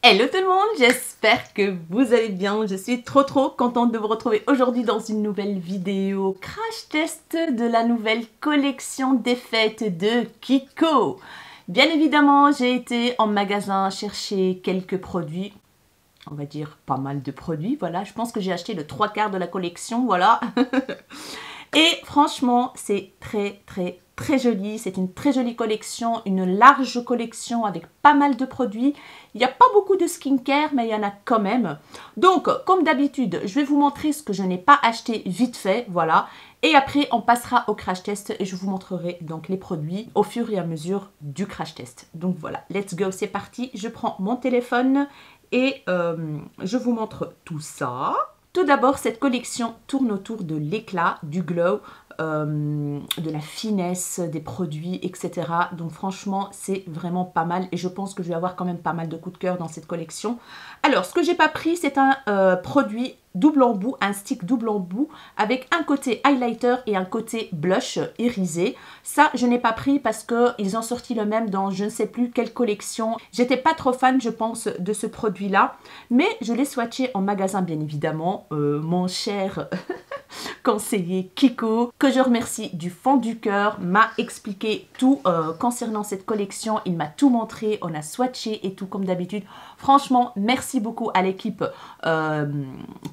Hello tout le monde, j'espère que vous allez bien. Je suis trop contente de vous retrouver aujourd'hui dans une nouvelle vidéo crash test de la nouvelle collection des fêtes de Kiko. Bien évidemment, j'ai été en magasin chercher quelques produits. On va dire pas mal de produits, voilà. Je pense que j'ai acheté le 3/4 de la collection, voilà. Et franchement, c'est très joli. C'est une très jolie collection, une large collection avec pas mal de produits. Il n'y a pas beaucoup de skincare, mais il y en a quand même. Donc, comme d'habitude, je vais vous montrer ce que je n'ai pas acheté vite fait, voilà. Et après, on passera au crash test et je vous montrerai donc les produits au fur et à mesure du crash test. Donc voilà, let's go, c'est parti. Je prends mon téléphone et je vous montre tout ça. Tout d'abord, cette collection tourne autour de l'éclat, du glow, de la finesse des produits, etc. Donc franchement, c'est vraiment pas mal et je pense que je vais avoir quand même pas mal de coups de cœur dans cette collection. Alors, ce que j'ai pas pris, c'est un produit double embout, un stick double embout avec un côté highlighter et un côté blush irisé. Ça, je n'ai pas pris parce qu'ils ont sorti le même dans je ne sais plus quelle collection. J'étais pas trop fan, je pense, de ce produit-là, mais je l'ai swatché en magasin, bien évidemment. Mon cher conseiller Kiko, que je remercie du fond du cœur, m'a expliqué tout concernant cette collection. Il m'a tout montré, on a swatché et tout comme d'habitude. Franchement, merci beaucoup à l'équipe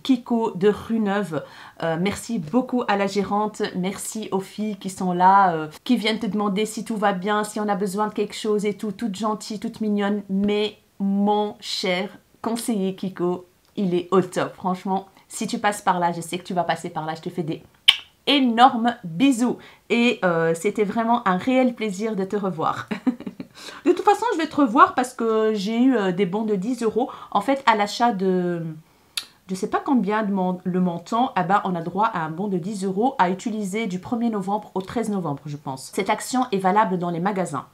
Kiko de Rue Neuve. Merci beaucoup à la gérante. Merci aux filles qui sont là, qui viennent te demander si tout va bien, si on a besoin de quelque chose et tout. Toutes gentilles, toutes mignonnes. Mais mon cher conseiller Kiko, il est au top. Franchement, si tu passes par là, je sais que tu vas passer par là. Je te fais des énormes bisous. Et c'était vraiment un réel plaisir de te revoir. De toute façon, je vais te revoir parce que j'ai eu des bons de 10 €. En fait, à l'achat de... je ne sais pas combien de le montant, eh ben, on a droit à un bon de 10 € à utiliser du 1er novembre au 13 novembre, je pense. Cette action est valable dans les magasins.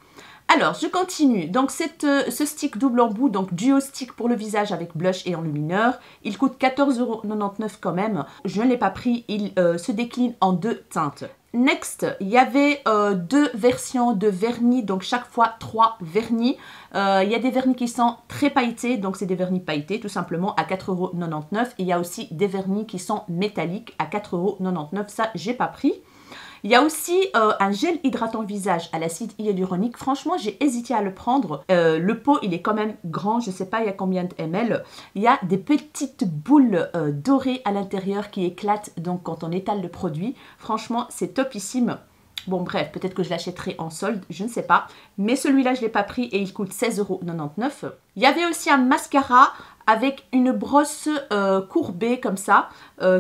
Alors, je continue. Donc, ce stick double embout, donc duo stick pour le visage avec blush et enlumineur. Il coûte 14,99 € quand même. Je ne l'ai pas pris. Il se décline en 2 teintes. Next, il y avait 2 versions de vernis, donc chaque fois 3 vernis. Il y a des vernis qui sont très pailletés, donc c'est des vernis pailletés tout simplement à 4,99 €. Et il y a aussi des vernis qui sont métalliques à 4,99 €. Ça, j'ai pas pris. Il y a aussi un gel hydratant visage à l'acide hyaluronique. Franchement, j'ai hésité à le prendre. Le pot, il est quand même grand. Je ne sais pas il y a combien de ml. Il y a des petites boules dorées à l'intérieur qui éclatent donc quand on étale le produit. Franchement, c'est topissime. Bon, bref, peut-être que je l'achèterai en solde, je ne sais pas. Mais celui-là, je ne l'ai pas pris et il coûte 16,99 €. Il y avait aussi un mascara avec une brosse courbée comme ça,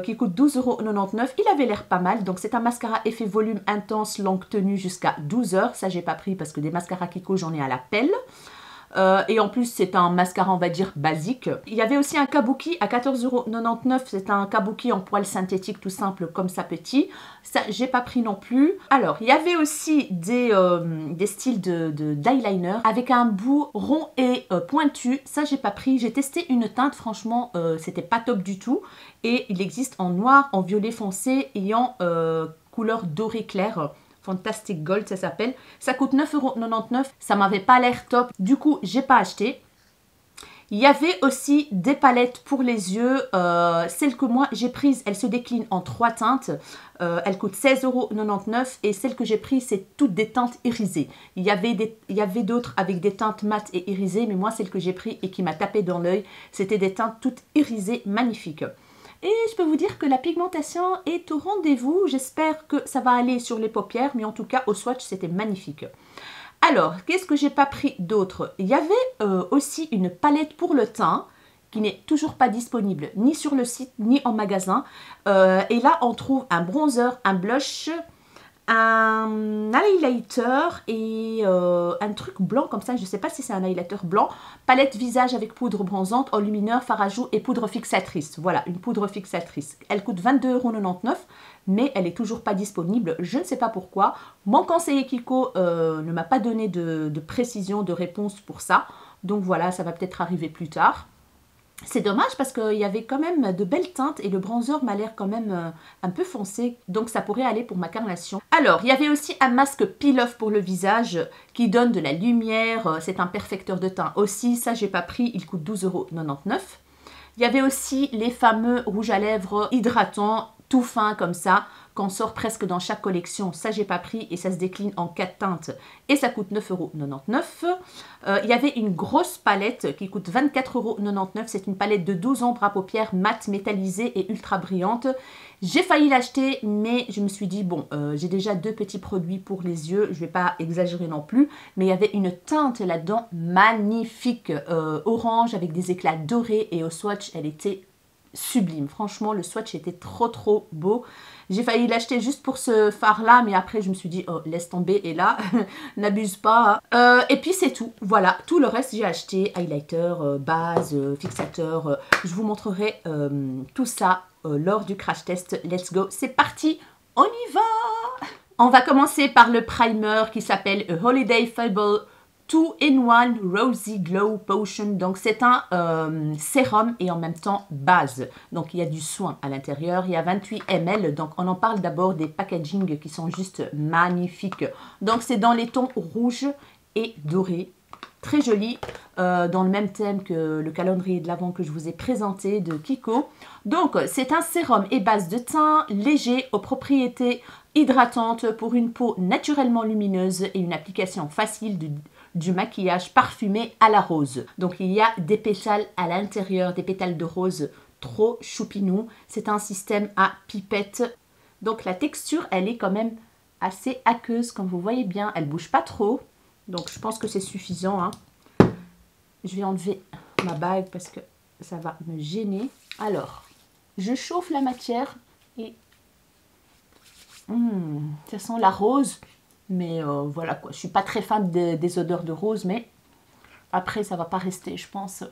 qui coûte 12,99 €. Il avait l'air pas mal. Donc, c'est un mascara effet volume intense, longue tenue jusqu'à 12 heures. Ça, j'ai pas pris parce que des mascaras Kiko, j'en ai à la pelle. Et en plus, c'est un mascara, on va dire, basique. Il y avait aussi un kabuki à 14,99 €. C'est un kabuki en poil synthétique tout simple comme ça petit. Ça, j'ai pas pris non plus. Alors, il y avait aussi des styles d'eyeliner avec un bout rond et pointu. Ça, j'ai pas pris. J'ai testé une teinte, franchement, c'était pas top du tout. Et il existe en noir, en violet foncé et en couleur doré clair. Fantastic Gold, ça s'appelle. Ça coûte 9,99 €. Ça m'avait pas l'air top. Du coup, j'ai pas acheté. Il y avait aussi des palettes pour les yeux. Celle que moi j'ai prise, elle se décline en 3 teintes. Elle coûte 16,99 € et celle que j'ai prise, c'est toutes des teintes irisées. Il y avait d'autres avec des teintes mates et irisées, mais moi celle que j'ai prise et qui m'a tapé dans l'œil, c'était des teintes toutes irisées, magnifiques. Et je peux vous dire que la pigmentation est au rendez-vous. J'espère que ça va aller sur les paupières, mais en tout cas, au swatch, c'était magnifique. Alors, qu'est-ce que j'ai pas pris d'autre? Il y avait aussi une palette pour le teint qui n'est toujours pas disponible ni sur le site, ni en magasin. Et là, on trouve un bronzer, un blush, un highlighter et un truc blanc comme ça, je ne sais pas si c'est un highlighter blanc, palette visage avec poudre bronzante, enlumineur, fard à joues et poudre fixatrice. Voilà, une poudre fixatrice. Elle coûte 22,99 €, mais elle n'est toujours pas disponible, je ne sais pas pourquoi. Mon conseiller Kiko ne m'a pas donné de précision, de réponse pour ça, donc voilà, ça va peut-être arriver plus tard. C'est dommage parce qu'il y avait quand même de belles teintes et le bronzer m'a l'air quand même un peu foncé. Donc ça pourrait aller pour ma carnation. Alors, il y avait aussi un masque peel-off pour le visage qui donne de la lumière. C'est un perfecteur de teint aussi. Ça, j'ai pas pris. Il coûte 12,99 €. Il y avait aussi les fameux rouges à lèvres hydratants, tout fin comme ça, qu'on sort presque dans chaque collection. Ça, j'ai pas pris et ça se décline en 4 teintes et ça coûte 9,99 €. Il y avait une grosse palette qui coûte 24,99 €. C'est une palette de 12 ombres à paupières mat métallisée et ultra brillante. J'ai failli l'acheter, mais je me suis dit, bon, j'ai déjà 2 petits produits pour les yeux, je vais pas exagérer non plus, mais il y avait une teinte là-dedans magnifique, orange avec des éclats dorés et au swatch, elle était sublime. Franchement, le swatch était trop beau. J'ai failli l'acheter juste pour ce fard-là, mais après, je me suis dit, oh, laisse tomber, et là, n'abuse pas. Et puis, c'est tout. Voilà, tout le reste, j'ai acheté highlighter, base, fixateur. Je vous montrerai tout ça lors du crash test. Let's go, c'est parti, on y va! On va commencer par le primer qui s'appelle Holiday Fable 2-in-1 Rosy Glow Potion. Donc c'est un sérum et en même temps base. Donc il y a du soin à l'intérieur. Il y a 28 ml. Donc on en parle d'abord des packaging qui sont juste magnifiques. Donc c'est dans les tons rouge et doré. Très joli, dans le même thème que le calendrier de l'Avent que je vous ai présenté de Kiko. Donc c'est un sérum et base de teint léger aux propriétés hydratantes pour une peau naturellement lumineuse et une application facile du maquillage parfumé à la rose. Donc il y a des pétales à l'intérieur, des pétales de rose trop choupinou. C'est un système à pipette. Donc la texture, elle est quand même assez aqueuse, comme vous voyez bien. Elle bouge pas trop. Donc je pense que c'est suffisant, hein. Je vais enlever ma bague parce que ça va me gêner. Alors, je chauffe la matière et ça sent la rose. Mais voilà quoi, je suis pas très fan des odeurs de rose, mais après ça va pas rester, je pense.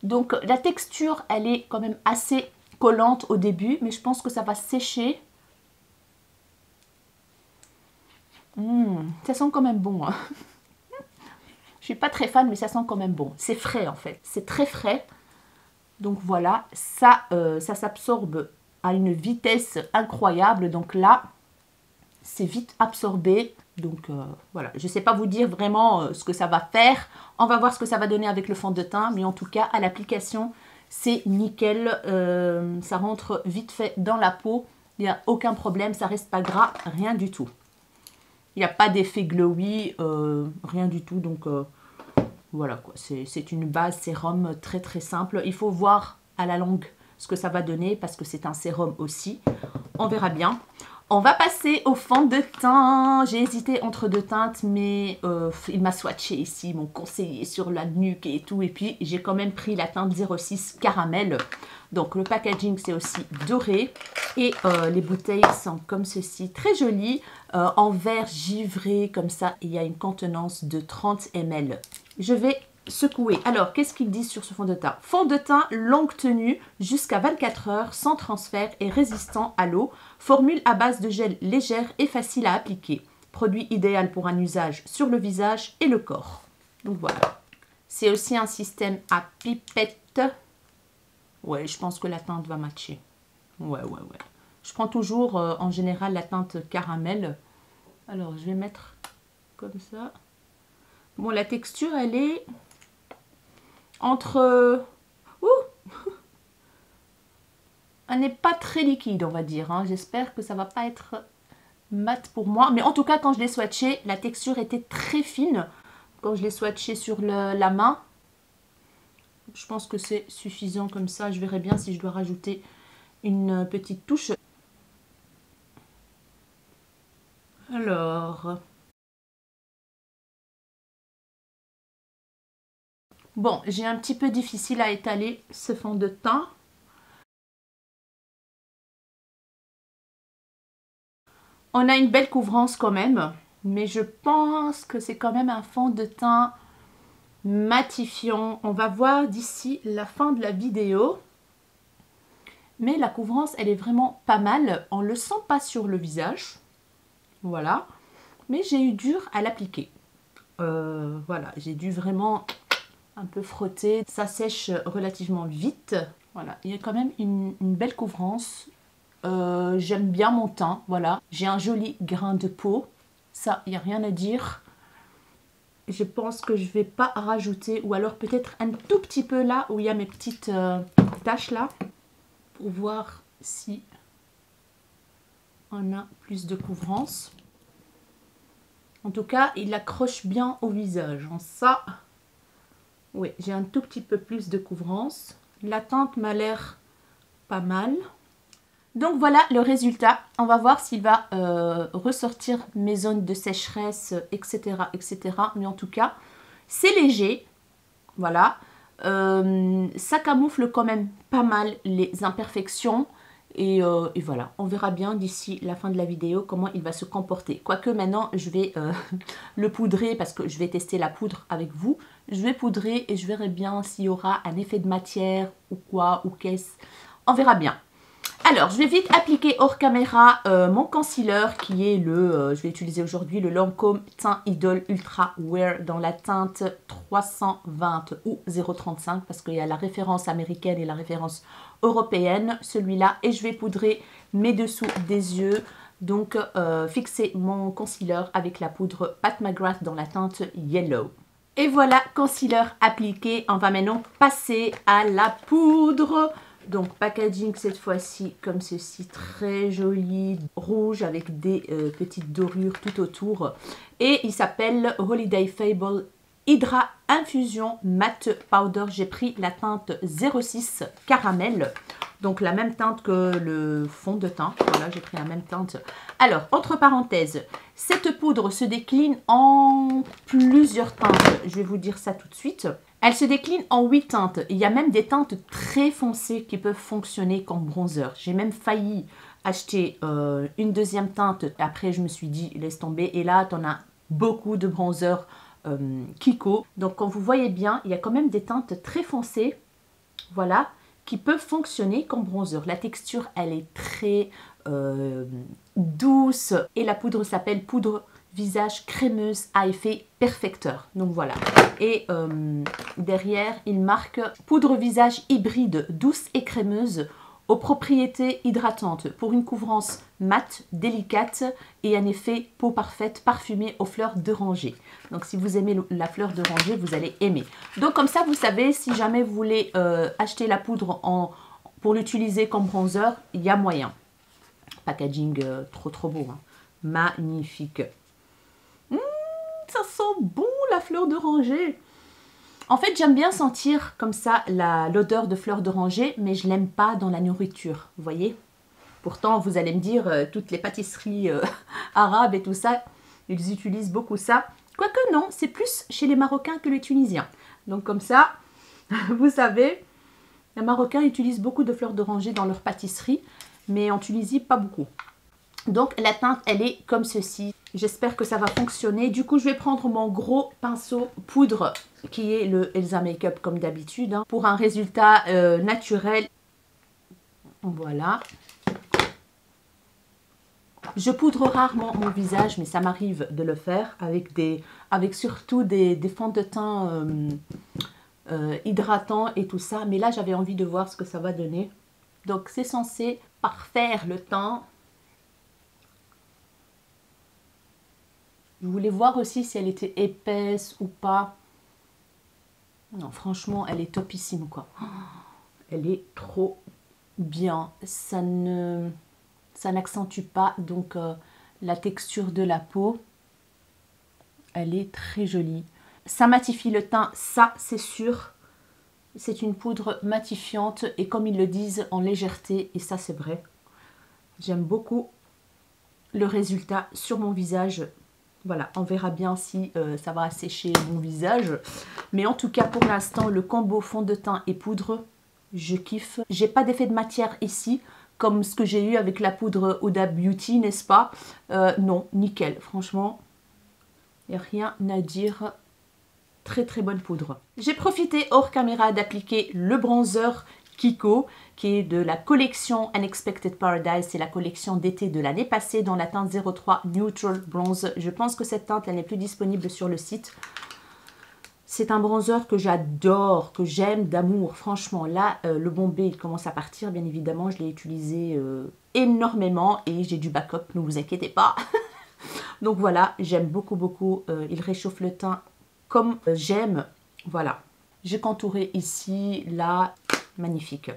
Donc la texture, elle est quand même assez collante au début, mais je pense que ça va sécher. Ça sent quand même bon, hein. Je suis pas très fan, mais ça sent quand même bon. C'est frais en fait, c'est très frais. Donc voilà, ça s'absorbe à une vitesse incroyable. Donc là, c'est vite absorbé. Donc voilà, je ne sais pas vous dire vraiment ce que ça va faire. On va voir ce que ça va donner avec le fond de teint. Mais en tout cas, à l'application, c'est nickel. Ça rentre vite fait dans la peau. Il n'y a aucun problème, ça reste pas gras, rien du tout. Il n'y a pas d'effet glowy, rien du tout. Donc voilà quoi, c'est une base sérum très simple. Il faut voir à la longue ce que ça va donner parce que c'est un sérum aussi. On verra bien. On va passer au fond de teint. J'ai hésité entre 2 teintes, mais il m'a swatché ici, m'ont conseillé sur la nuque et tout. Et puis, j'ai quand même pris la teinte 06 Caramel. Donc, le packaging, c'est aussi doré. Et les bouteilles sont comme ceci, très jolies, en verre givré, comme ça. Il y a une contenance de 30 ml. Je vais secouer. Alors, qu'est-ce qu'ils disent sur ce fond de teint? Fond de teint longue tenue jusqu'à 24 heures, sans transfert et résistant à l'eau. Formule à base de gel légère et facile à appliquer. Produit idéal pour un usage sur le visage et le corps. Donc voilà. C'est aussi un système à pipette. Ouais, je pense que la teinte va matcher. Ouais. Je prends toujours en général la teinte caramel. Alors, je vais mettre comme ça. Bon, la texture, elle est entre... Elle n'est pas très liquide, on va dire, hein. J'espère que ça va pas être mat pour moi. Mais en tout cas, quand je l'ai swatché, la texture était très fine. Quand je l'ai swatché sur la main, je pense que c'est suffisant comme ça. Je verrai bien si je dois rajouter une petite touche. Alors... Bon, j'ai un petit peu difficile à étaler ce fond de teint. On a une belle couvrance quand même, mais je pense que c'est quand même un fond de teint matifiant. On va voir d'ici la fin de la vidéo. Mais la couvrance, elle est vraiment pas mal. On ne le sent pas sur le visage. Voilà. Mais j'ai eu dur à l'appliquer. Voilà, j'ai dû vraiment un peu frotter. Ça sèche relativement vite. Voilà, il y a quand même une belle couvrance. J'aime bien mon teint, voilà. J'ai un joli grain de peau. Ça, il n'y a rien à dire. Je pense que je ne vais pas rajouter, ou alors peut-être un tout petit peu là où il y a mes petites taches là, pour voir si on a plus de couvrance. En tout cas, il accroche bien au visage. Ça, oui, j'ai un tout petit peu plus de couvrance. La teinte m'a l'air pas mal. Donc voilà le résultat. On va voir s'il va ressortir mes zones de sécheresse, etc., etc. Mais en tout cas, c'est léger. Voilà. Ça camoufle quand même pas mal les imperfections. Et voilà, on verra bien d'ici la fin de la vidéo comment il va se comporter. Quoique maintenant, je vais le poudrer parce que je vais tester la poudre avec vous. Je vais poudrer et je verrai bien s'il y aura un effet de matière ou quoi, ou qu'est-ce. On verra bien. Alors, je vais vite appliquer hors caméra mon concealer qui est le, je vais utiliser aujourd'hui le Lancôme Teint Idol Ultra Wear dans la teinte 320 ou 035 parce qu'il y a la référence américaine et la référence européenne, celui-là. Et je vais poudrer mes dessous des yeux, donc fixer mon concealer avec la poudre Pat McGrath dans la teinte Yellow. Et voilà, concealer appliqué. On va maintenant passer à la poudre. Donc packaging cette fois-ci comme ceci, très joli, rouge avec des petites dorures tout autour. Et il s'appelle Holiday Fable Hydra Infusion Matte Powder. J'ai pris la teinte 06 Caramel, donc la même teinte que le fond de teint. Voilà, j'ai pris la même teinte. Alors, entre parenthèses, cette poudre se décline en plusieurs teintes. Je vais vous dire ça tout de suite. Elle se décline en 8 teintes. Il y a même des teintes très foncées qui peuvent fonctionner comme bronzer. J'ai même failli acheter une deuxième teinte. Après, je me suis dit, laisse tomber. Et là, tu en as beaucoup de bronzer Kiko. Donc, quand vous voyez bien, il y a quand même des teintes très foncées. Voilà, qui peuvent fonctionner comme bronzer. La texture, elle est très douce. Et la poudre s'appelle poudre visage crémeuse à effet perfecteur. Donc voilà. Et derrière, il marque poudre visage hybride douce et crémeuse aux propriétés hydratantes pour une couvrance mate, délicate et un effet peau parfaite parfumée aux fleurs d'oranger. Donc si vous aimez la fleur d'oranger, vous allez aimer. Donc comme ça, vous savez, si jamais vous voulez acheter la poudre pour l'utiliser comme bronzer, il y a moyen. Packaging trop beau, hein. Magnifique. Ça sent bon la fleur d'oranger. En fait, j'aime bien sentir comme ça l'odeur de fleur d'oranger, mais je l'aime pas dans la nourriture, vous voyez. Pourtant, vous allez me dire, toutes les pâtisseries arabes et tout ça, ils utilisent beaucoup ça. Quoique non, c'est plus chez les Marocains que les Tunisiens. Donc comme ça, vous savez, les Marocains utilisent beaucoup de fleurs d'oranger dans leur pâtisserie, mais en Tunisie, pas beaucoup. Donc la teinte, elle est comme ceci. J'espère que ça va fonctionner. Du coup, je vais prendre mon gros pinceau poudre qui est le Elsa Makeup comme d'habitude, hein, pour un résultat naturel. Voilà. Je poudre rarement mon visage, mais ça m'arrive de le faire avec surtout des fonds de teint hydratants et tout ça. Mais là, j'avais envie de voir ce que ça va donner. Donc, c'est censé parfaire le teint. Je voulais voir aussi si elle était épaisse ou pas. Non, franchement, elle est topissime, quoi. Elle est trop bien. Ça n'accentue pas donc la texture de la peau. Elle est très jolie. Ça matifie le teint, ça c'est sûr. C'est une poudre matifiante et comme ils le disent, en légèreté. Et ça c'est vrai. J'aime beaucoup le résultat sur mon visage. Voilà, on verra bien si ça va assécher mon visage. Mais en tout cas, pour l'instant, le combo fond de teint et poudre, je kiffe. J'ai pas d'effet de matière ici, comme ce que j'ai eu avec la poudre Huda Beauty, n'est-ce pas? Non, nickel. Franchement, il n'y a rien à dire. Très bonne poudre. J'ai profité hors caméra d'appliquer le bronzer Kiko, qui est de la collection Unexpected Paradise. C'est la collection d'été de l'année passée dans la teinte 03 Neutral Bronze. Je pense que cette teinte, elle n'est plus disponible sur le site. C'est un bronzer que j'adore, que j'aime d'amour. Franchement, là, le Bombay, il commence à partir. Bien évidemment, je l'ai utilisé énormément et j'ai du backup, ne vous inquiétez pas. Donc voilà, j'aime beaucoup, beaucoup. Il réchauffe le teint comme j'aime. Voilà. J'ai contouré ici, là, magnifique.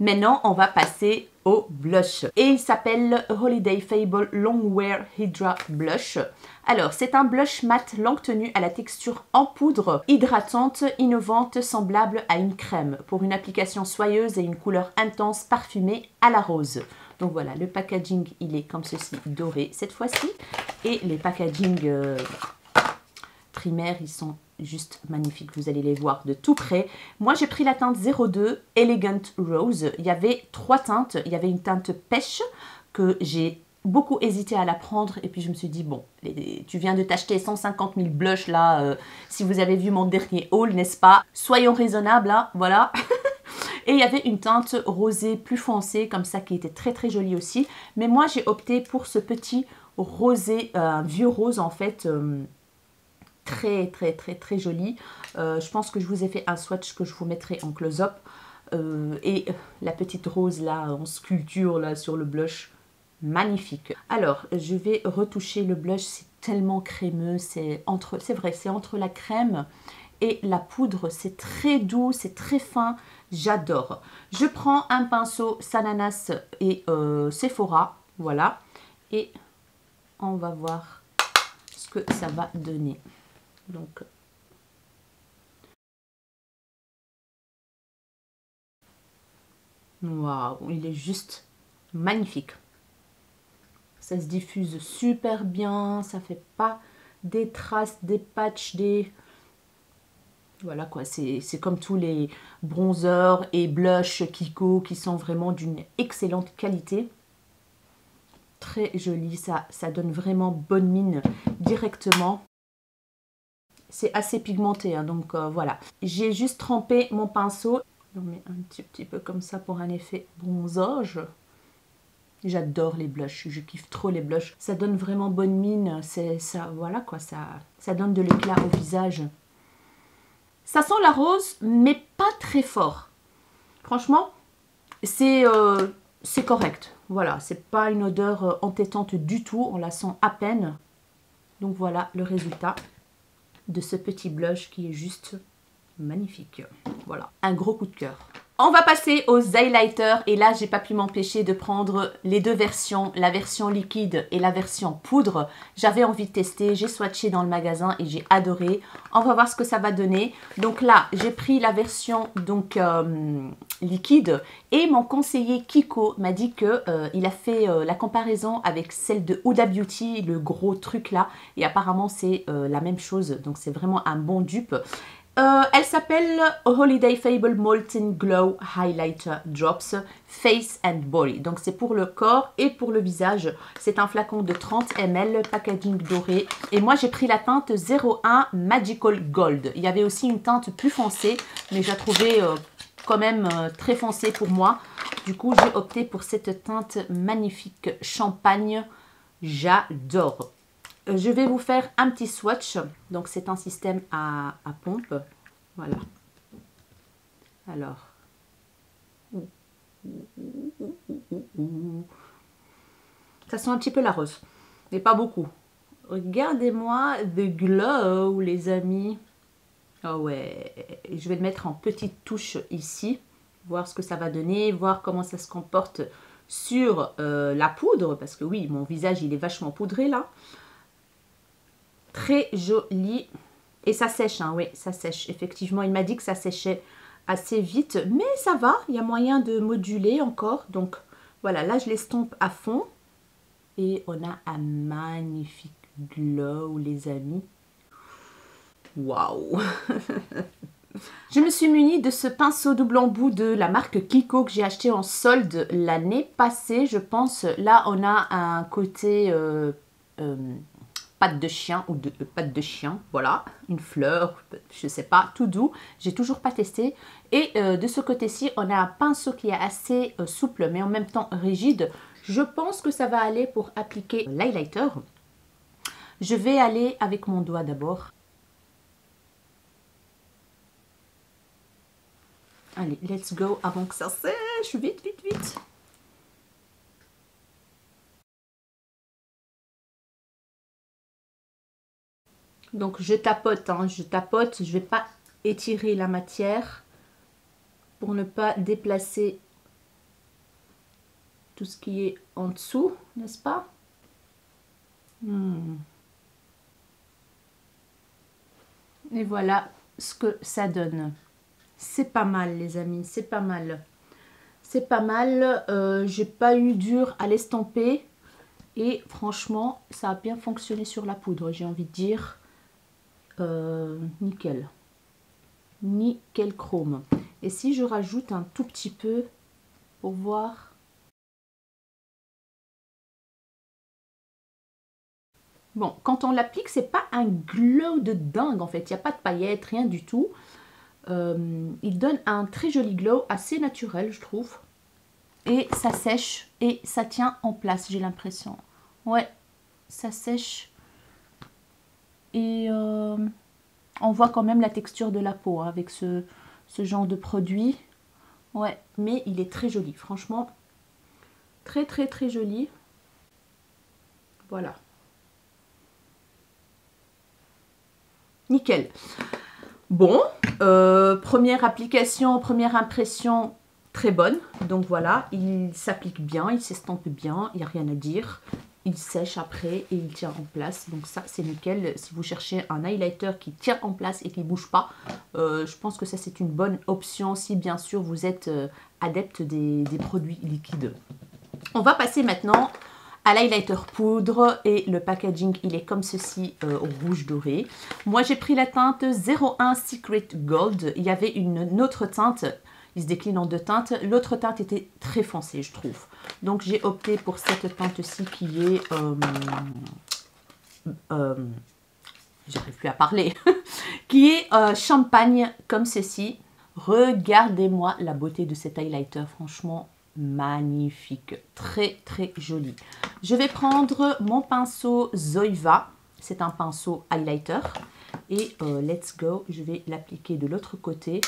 Maintenant, on va passer au blush. Et il s'appelle Holiday Fable Longwear Hydra Blush. Alors, c'est un blush mat longue tenue à la texture en poudre, hydratante, innovante, semblable à une crème, pour une application soyeuse et une couleur intense parfumée à la rose. Donc voilà, le packaging, il est comme ceci, doré cette fois-ci. Et les packaging primaires, ils sont juste magnifiques. Vous allez les voir de tout près. Moi, j'ai pris la teinte 02 Elegant Rose. Il y avait 3 teintes. Il y avait une teinte pêche que j'ai beaucoup hésité à la prendre. Et puis, je me suis dit, bon, tu viens de t'acheter 150 000 blushs là. Si vous avez vu mon dernier haul, n'est-ce pas? Soyons raisonnables, hein, voilà. Et il y avait une teinte rosée plus foncée, comme ça, qui était très, très jolie aussi. Mais moi, j'ai opté pour ce petit rosé, un vieux rose, en fait, très, très, très, très joli. Je pense que je vous ai fait un swatch que je vous mettrai en close-up. Et la petite rose, là, en sculpture, là, sur le blush, magnifique. Alors, je vais retoucher le blush. C'est tellement crémeux. C'est vrai, c'est entre la crème et la poudre. C'est très doux, c'est très fin. J'adore. Je prends un pinceau Sananas et Sephora. Voilà. Et on va voir ce que ça va donner. Donc, waouh, il est juste magnifique. Ça se diffuse super bien, ça fait pas des traces, des patchs, des... Voilà quoi, c'est comme tous les bronzers et blushs Kiko qui sont vraiment d'une excellente qualité. Très joli, ça donne vraiment bonne mine directement. C'est assez pigmenté, hein, donc voilà. J'ai juste trempé mon pinceau. On met un petit peu comme ça pour un effet bronzage. J'adore les blushs, je kiffe trop les blushs. Ça donne vraiment bonne mine, ça, voilà quoi, ça donne de l'éclat au visage. Ça sent la rose, mais pas très fort. Franchement, c'est correct. Voilà, c'est pas une odeur entêtante du tout, on la sent à peine. Donc voilà le résultat de ce petit blush qui est juste magnifique. Voilà, un gros coup de cœur. On va passer aux highlighters et là j'ai pas pu m'empêcher de prendre les deux versions, la version liquide et la version poudre. J'avais envie de tester, j'ai swatché dans le magasin et j'ai adoré. On va voir ce que ça va donner. Donc là j'ai pris la version donc liquide et mon conseiller Kiko m'a dit que il a fait la comparaison avec celle de Huda Beauty, le gros truc là, et apparemment c'est la même chose, donc c'est vraiment un bon dupe. Elle s'appelle Holiday Fable Molten Glow Highlighter Drops Face and Body. Donc c'est pour le corps et pour le visage. C'est un flacon de 30 ml, packaging doré. Et moi j'ai pris la teinte 01 Magical Gold. Il y avait aussi une teinte plus foncée, mais je la trouvais quand même très foncée pour moi. Du coup j'ai opté pour cette teinte magnifique champagne. J'adore. Je vais vous faire un petit swatch. Donc, c'est un système à pompe. Voilà. Alors. Ça sent un petit peu la rose. Mais pas beaucoup. Regardez-moi the glow, les amis. Oh ouais. Je vais le mettre en petite touche ici. Voir ce que ça va donner. Voir comment ça se comporte sur la poudre. Parce que oui, mon visage, il est vachement poudré là. Très joli. Et ça sèche, hein, oui, ça sèche. Effectivement, il m'a dit que ça séchait assez vite. Mais ça va, il y a moyen de moduler encore. Donc, voilà, là, je l'estompe à fond. Et on a un magnifique glow, les amis. Waouh. Je me suis munie de ce pinceau double embout de la marque Kiko que j'ai acheté en solde l'année passée, je pense. Là, on a un côté... patte de chien ou de patte de chien, voilà, une fleur, je sais pas, tout doux, j'ai toujours pas testé. Et de ce côté-ci, on a un pinceau qui est assez souple, mais en même temps rigide. Je pense que ça va aller pour appliquer l'highlighter. Je vais aller avec mon doigt d'abord. Allez, let's go avant que ça sèche. Vite, vite, vite. Donc je tapote, hein, je tapote. Je vais pas étirer la matière pour ne pas déplacer tout ce qui est en dessous, n'est-ce pas? Et voilà ce que ça donne. C'est pas mal les amis, c'est pas mal. C'est pas mal, j'ai pas eu dur à l'estamper. Et franchement, ça a bien fonctionné sur la poudre, j'ai envie de dire. Nickel. Nickel chrome. Et si je rajoute un tout petit peu pour voir... Bon, quand on l'applique, c'est pas un glow de dingue en fait. Il n'y a pas de paillettes, rien du tout. Il donne un très joli glow, assez naturel je trouve. Et ça sèche et ça tient en place, j'ai l'impression. Ouais, ça sèche. Et on voit quand même la texture de la peau hein, avec ce genre de produit. Ouais, mais il est très joli, franchement. Très très très joli. Voilà. Nickel. Bon, première application, première impression, très bonne. Donc voilà, il s'applique bien, il s'estompe bien, il n'y a rien à dire. Il sèche après et il tient en place. Donc ça, c'est nickel. Si vous cherchez un highlighter qui tient en place et qui ne bouge pas, je pense que ça, c'est une bonne option si bien sûr vous êtes adepte des produits liquides. On va passer maintenant à l'highlighter poudre et le packaging il est comme ceci au rouge doré. Moi j'ai pris la teinte 01 Secret Gold. Il y avait une autre teinte, il se décline en deux teintes. L'autre teinte était très foncée je trouve. Donc j'ai opté pour cette teinte-ci qui est... j'arrive plus à parler. Qui est champagne comme ceci. Regardez-moi la beauté de cet highlighter, franchement magnifique, très très joli. Je vais prendre mon pinceau Zoeva, c'est un pinceau highlighter et let's go, je vais l'appliquer de l'autre côté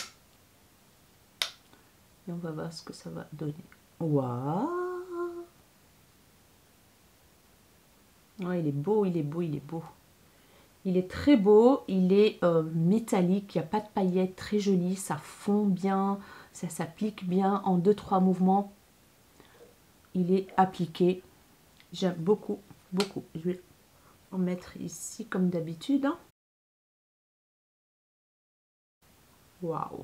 et on va voir ce que ça va donner. Waouh, oh, il est beau, il est beau, il est beau. Il est très beau, il est métallique, il n'y a pas de paillettes, très joli, ça fond bien, ça s'applique bien en 2-3 mouvements. Il est appliqué, j'aime beaucoup, beaucoup. Je vais en mettre ici comme d'habitude. Waouh!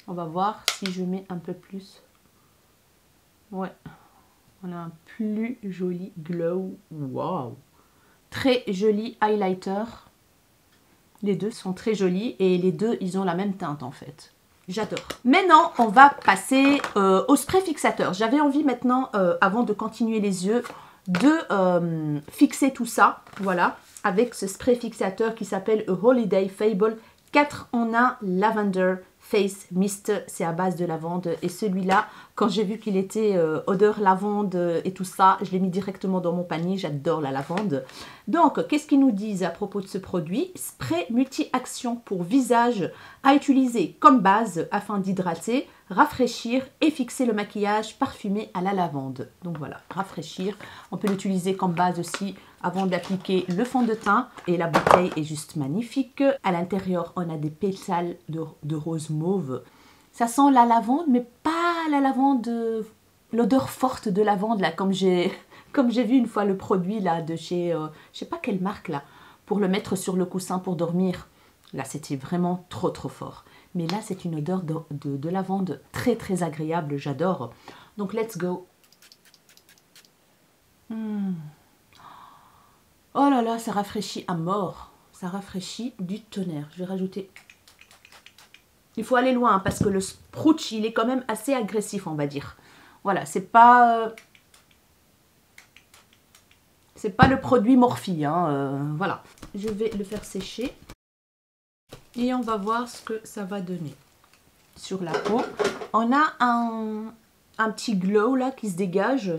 On va voir si je mets un peu plus. Ouais, on a un plus joli glow. Waouh! Très joli highlighter. Les deux sont très jolis et les deux, ils ont la même teinte en fait. J'adore. Maintenant, on va passer au spray fixateur. J'avais envie maintenant, avant de continuer les yeux, de fixer tout ça, voilà, avec ce spray fixateur qui s'appelle Holiday Fable 4 en 1 Lavender Face Mist. C'est à base de lavande et celui-là, quand j'ai vu qu'il était odeur lavande et tout ça, je l'ai mis directement dans mon panier. J'adore la lavande. Donc, qu'est-ce qu'ils nous disent à propos de ce produit? Spray multi-action pour visage à utiliser comme base afin d'hydrater, rafraîchir et fixer le maquillage parfumé à la lavande. Donc voilà, rafraîchir. On peut l'utiliser comme base aussi avant d'appliquer le fond de teint. Et la bouteille est juste magnifique. À l'intérieur, on a des pétales de rose mauve. Ça sent la lavande, mais pas la lavande, l'odeur forte de lavande, là, comme j'ai vu une fois le produit là de chez, je sais pas quelle marque là, pour le mettre sur le coussin pour dormir. Là, c'était vraiment trop trop fort. Mais là, c'est une odeur de lavande très très agréable, j'adore. Donc, let's go. Oh là là, ça rafraîchit à mort. Ça rafraîchit du tonnerre. Je vais rajouter... Il faut aller loin, hein, parce que le sprouch, il est quand même assez agressif, on va dire. Voilà, c'est pas le produit Morphe, hein, voilà. Je vais le faire sécher. Et on va voir ce que ça va donner sur la peau. On a un petit glow là qui se dégage.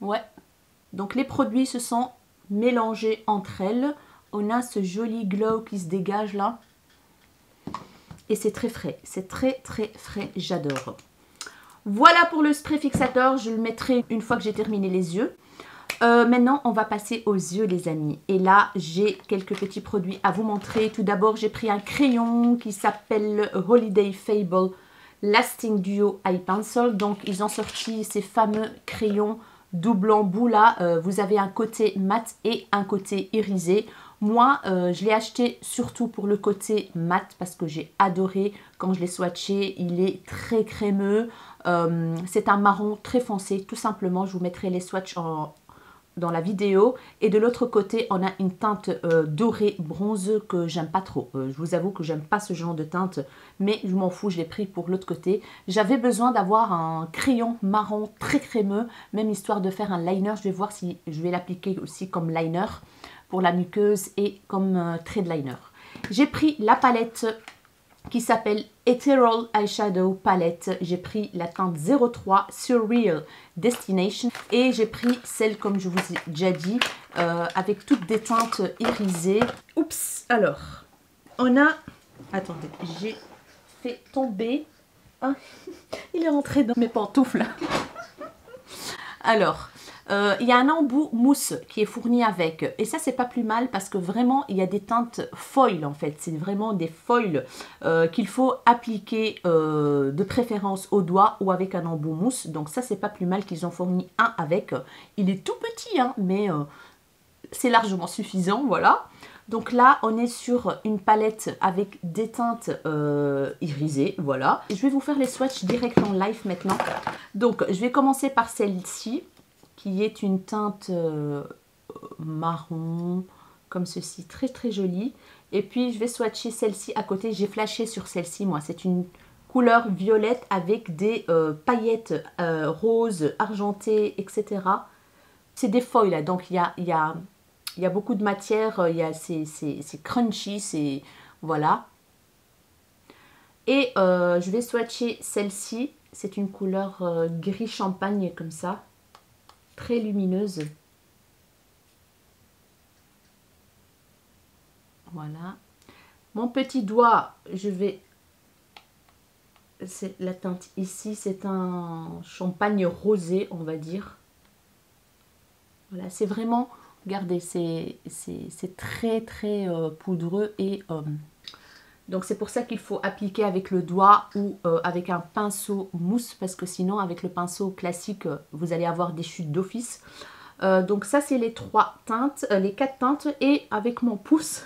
Ouais. Donc les produits se sont mélangés entre elles. on a ce joli glow qui se dégage là. Et c'est très frais. C'est très très frais. J'adore. Voilà pour le spray fixateur. Je le mettrai une fois que j'ai terminé les yeux. Maintenant, on va passer aux yeux, les amis. Et là, j'ai quelques petits produits à vous montrer. Tout d'abord, j'ai pris un crayon qui s'appelle Holiday Fable Lasting Duo Eye Pencil. Donc, ils ont sorti ces fameux crayons double embout là. Vous avez un côté mat et un côté irisé. Moi, je l'ai acheté surtout pour le côté mat parce que j'ai adoré quand je l'ai swatché. Il est très crémeux. C'est un marron très foncé, tout simplement. Je vous mettrai les swatchs dans la vidéo. Et de l'autre côté, on a une teinte dorée bronze que j'aime pas trop. Je vous avoue que j'aime pas ce genre de teinte, mais je m'en fous, je l'ai pris pour l'autre côté. J'avais besoin d'avoir un crayon marron très crémeux, même histoire de faire un liner. Je vais voir si je vais l'appliquer aussi comme liner pour la muqueuse et comme trait de liner. J'ai pris la palette qui s'appelle Ethereal Eyeshadow Palette. J'ai pris la teinte 03 Surreal Destination et j'ai pris celle, comme je vous ai déjà dit, avec toutes des teintes irisées. Oups, alors, on a... Attendez, j'ai fait tomber... Ah, il est rentré dans mes pantoufles. Alors... il y a un embout mousse qui est fourni avec. Et ça, c'est pas plus mal parce que vraiment, il y a des teintes foil en fait. C'est vraiment des foils qu'il faut appliquer de préférence au doigt ou avec un embout mousse. Donc ça, c'est pas plus mal qu'ils ont fourni un avec. Il est tout petit, hein, mais c'est largement suffisant, voilà. Donc là, on est sur une palette avec des teintes irisées, voilà. Je vais vous faire les swatchs direct en live maintenant. Donc, je vais commencer par celle-ci, qui est une teinte marron, comme ceci, très très jolie. Et puis je vais swatcher celle-ci à côté, j'ai flashé sur celle-ci moi, c'est une couleur violette avec des paillettes roses, argentées, etc. C'est des foils là, donc il y a beaucoup de matière, c'est crunchy, c'est... Voilà. Et je vais swatcher celle-ci, c'est une couleur gris champagne comme ça. Très lumineuse. Voilà. Mon petit doigt, je vais... C'est la teinte ici, c'est un champagne rosé, on va dire. Voilà, c'est vraiment... Regardez, c'est très très poudreux et... donc c'est pour ça qu'il faut appliquer avec le doigt ou avec un pinceau mousse, parce que sinon avec le pinceau classique vous allez avoir des chutes d'office. Donc ça c'est les trois teintes, les quatre teintes, et avec mon pouce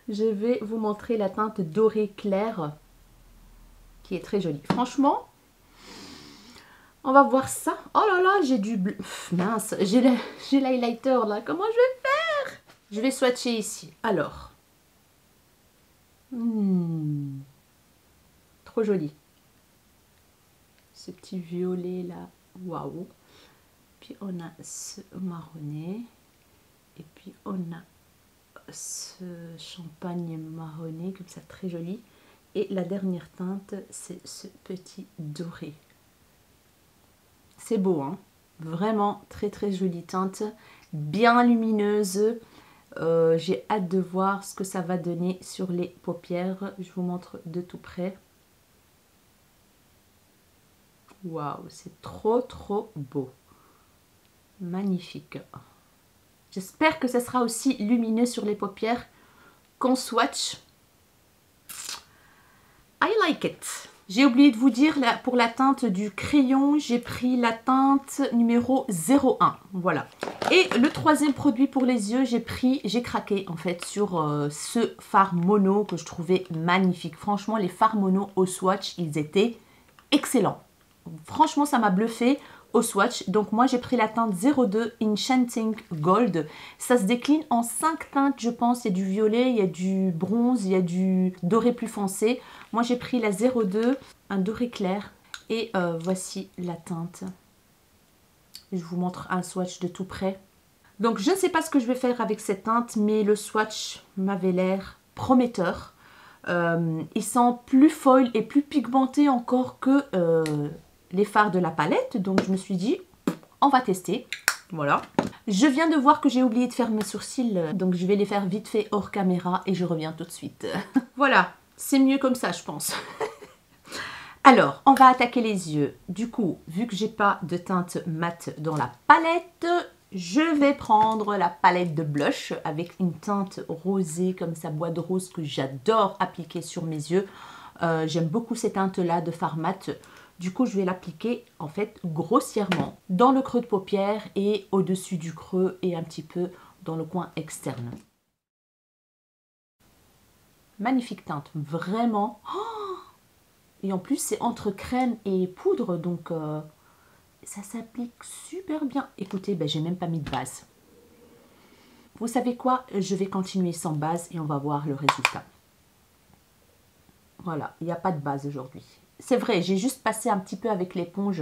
je vais vous montrer la teinte dorée claire qui est très jolie. Franchement, on va voir ça. Oh là là, j'ai du bleu. Mince, j'ai l'highlighter là. Comment je vais faire? Je vais swatcher ici. Alors. Trop joli. Ce petit violet là, waouh. Puis on a ce marronné. Et puis on a ce champagne marronné, comme ça, très joli. Et la dernière teinte, c'est ce petit doré. C'est beau, hein. Vraiment très très jolie teinte. Bien lumineuse. J'ai hâte de voir ce que ça va donner sur les paupières. Je vous montre de tout près. Waouh, c'est trop trop beau. Magnifique. J'espère que ça sera aussi lumineux sur les paupières qu'on swatch. I like it. J'ai oublié de vous dire, là, pour la teinte du crayon, j'ai pris la teinte numéro 01. Voilà. Et le troisième produit pour les yeux, j'ai craqué en fait sur ce fard mono que je trouvais magnifique. Franchement, les fards mono au swatch, ils étaient excellents. Franchement, ça m'a bluffé au swatch. Donc moi, j'ai pris la teinte 02 Enchanting Gold. Ça se décline en 5 teintes, je pense. Il y a du violet, il y a du bronze, il y a du doré plus foncé. Moi, j'ai pris la 02, un doré clair. Et voici la teinte. Je vous montre un swatch de tout près. Donc, je ne sais pas ce que je vais faire avec cette teinte, mais le swatch m'avait l'air prometteur. Ils sont plus foil et plus pigmentés encore que les fards de la palette. Donc, je me suis dit, on va tester. Voilà. Je viens de voir que j'ai oublié de faire mes sourcils, donc je vais les faire vite fait hors caméra et je reviens tout de suite. Voilà, c'est mieux comme ça, je pense. Alors, on va attaquer les yeux. Du coup, vu que j'ai pas de teinte mat dans la palette, je vais prendre la palette de blush avec une teinte rosée comme ça, bois de rose, que j'adore appliquer sur mes yeux. J'aime beaucoup cette teinte-là de fard mat. Du coup, je vais l'appliquer en fait grossièrement dans le creux de paupière et au-dessus du creux et un petit peu dans le coin externe. Magnifique teinte, vraiment. Oh, et en plus, c'est entre crème et poudre, donc ça s'applique super bien. Écoutez, ben, j'ai même pas mis de base. Vous savez quoi? Je vais continuer sans base et on va voir le résultat. Voilà, il n'y a pas de base aujourd'hui. C'est vrai, j'ai juste passé un petit peu avec l'éponge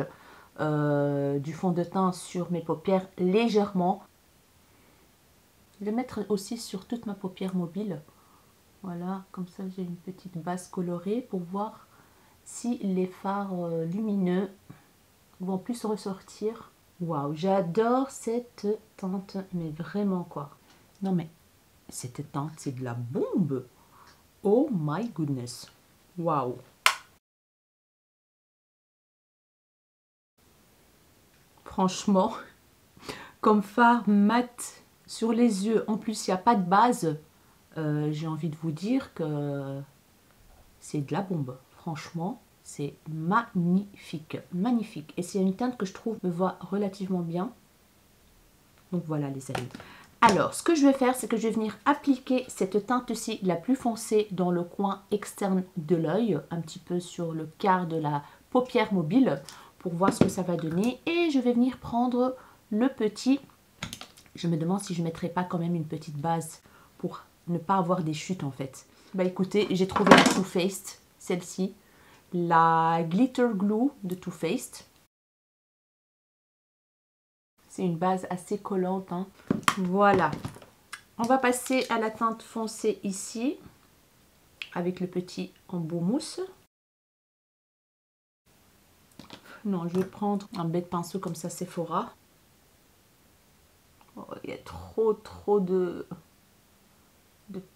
du fond de teint sur mes paupières légèrement. Je vais mettre aussi sur toute ma paupière mobile. Voilà, comme ça j'ai une petite base colorée pour voir si les fards lumineux vont plus ressortir. Waouh, j'adore cette teinte, mais vraiment quoi. Non mais, cette teinte, c'est de la bombe. Oh my goodness. Waouh. Franchement, comme fard mat sur les yeux, en plus il n'y a pas de base, j'ai envie de vous dire que c'est de la bombe. Franchement, c'est magnifique, magnifique. Et c'est une teinte que je trouve me va relativement bien. Donc voilà les amis. Alors, ce que je vais faire, c'est que je vais venir appliquer cette teinte-ci, la plus foncée, dans le coin externe de l'œil, un petit peu sur le quart de la paupière mobile, pour voir ce que ça va donner. Et je vais venir prendre le petit... Je me demande si je ne mettrai pas quand même une petite base pour ne pas avoir des chutes en fait. Bah écoutez, j'ai trouvé la Too Faced, celle-ci, la Glitter Glue de Too Faced. C'est une base assez collante, hein. Voilà. On va passer à la teinte foncée ici, avec le petit embout mousse. Non, je vais prendre un bête pinceau comme ça, Sephora. Oh, il y a trop de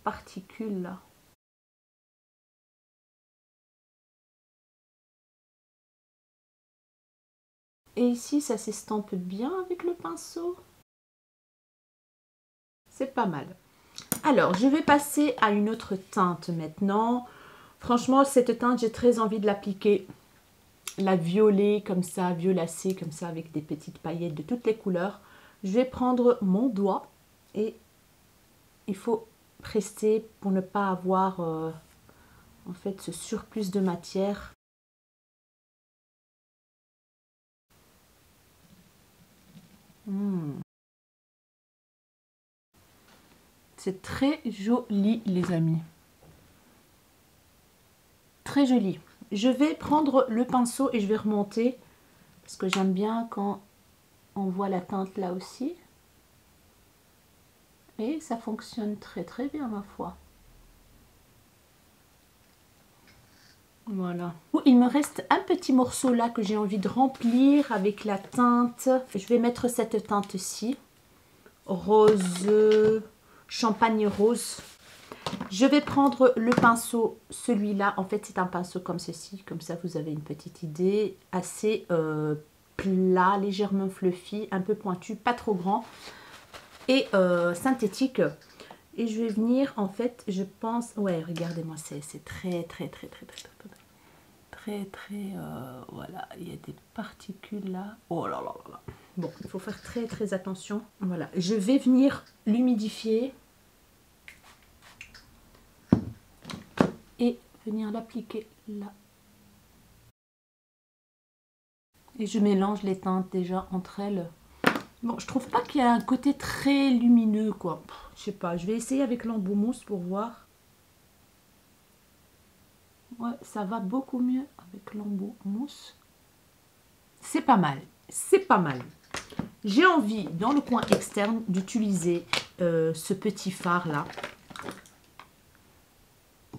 particules là. Et ici, ça s'estompe bien avec le pinceau. C'est pas mal. Alors, je vais passer à une autre teinte maintenant. Franchement, cette teinte, j'ai très envie de l'appliquer. La violet, comme ça, violacée, comme ça, avec des petites paillettes de toutes les couleurs. Je vais prendre mon doigt et il faut presser pour ne pas avoir en fait ce surplus de matière. C'est très joli les amis. Très joli. Je vais prendre le pinceau et je vais remonter parce que j'aime bien quand on voit la teinte là aussi. Et ça fonctionne très bien ma foi. Voilà. Il me reste un petit morceau là que j'ai envie de remplir avec la teinte. Je vais mettre cette teinte-ci. Rose, champagne rose. Je vais prendre le pinceau, celui-là. En fait, c'est un pinceau comme ceci. Comme ça, vous avez une petite idée. Assez plat, légèrement fluffy, un peu pointu, pas trop grand. Et synthétique. Et je vais venir, en fait, je pense... Ouais, regardez-moi, c'est très, voilà, il y a des particules là. Oh là là là là. Bon, il faut faire très attention. Voilà, je vais venir l'humidifier. Et venir l'appliquer là. Et je mélange les teintes déjà entre elles. Bon, je trouve pas qu'il y a un côté très lumineux, quoi. Je sais pas, je vais essayer avec l'embout mousse pour voir. Ouais, ça va beaucoup mieux avec l'embout mousse. C'est pas mal, c'est pas mal. J'ai envie, dans le coin externe, d'utiliser ce petit fard là.